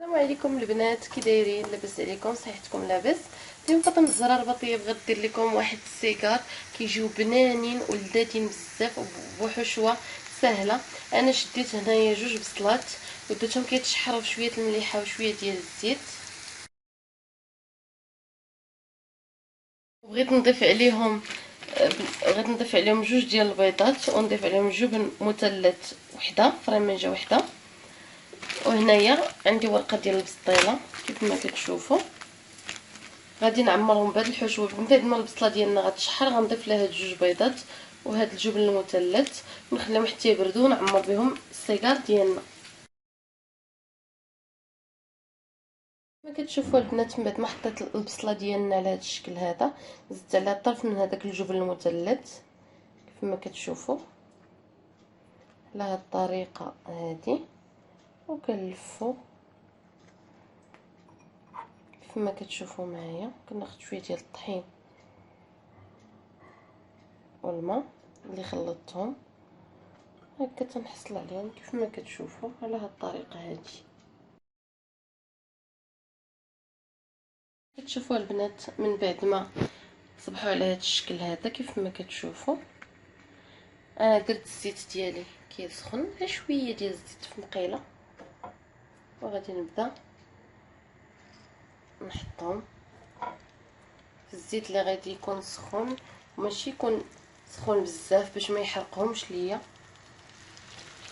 السلام عليكم البنات، كي دايرين؟ لاباس عليكم؟ صحتكم لاباس؟ اليوم فاطمه الزهراء البطيه بغات دير لكم واحد السيكار كيجيو بنانين ولذاتين بزاف وبحشوه سهله. انا شديت هنايا جوج بصلات ودرتهم كيتشحروا بشويه المليحه وشويه ديال الزيت، وبغيت نضيف عليهم جوج ديال البيضات، ونضيف عليهم جبن مثلث وحده، فريمنجه وحده. وهنايا عندي ورقه ديال البسطيله كيف ما كتشوفوا. غادي نعمرهم بهاد الحشوه. من بعد ما البصله ديالنا غتشحر غنضيف لها هاد جوج بيضات وهاد الجبن المثلث ونخليهم حتى يبردوا ونعمر بهم السيكار ديالنا. كما كتشوفوا البنات، من بعد ما حطيت البصله ديالنا على هاد الشكل هذا، زدت عليها طرف من هذاك الجبن المثلث كيف ما كتشوفوا على هاد الطريقه هذه، وكنلفوا كيف ما كتشوفوا معايا. كناخذ شويه ديال الطحين والماء اللي خلطتهم هكا، تنحصل عليهم كيف ما كتشوفوا على هاد الطريقه هذه. كتشوفوا البنات من بعد ما صبحوا على هاد الشكل هذا كيف ما كتشوفوا، انا درت الزيت ديالي كيسخن، غير شويه ديال الزيت في مقيله، وغادي نبدا نحطهم في الزيت اللي غادي يكون سخون، ماشي يكون سخون بزاف باش ما يحرقهمش ليا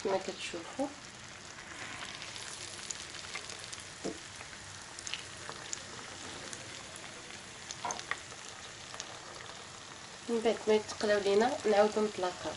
كما كتشوفوا. من بعد ما يتقلاو لينا نعاودو نطلقاو.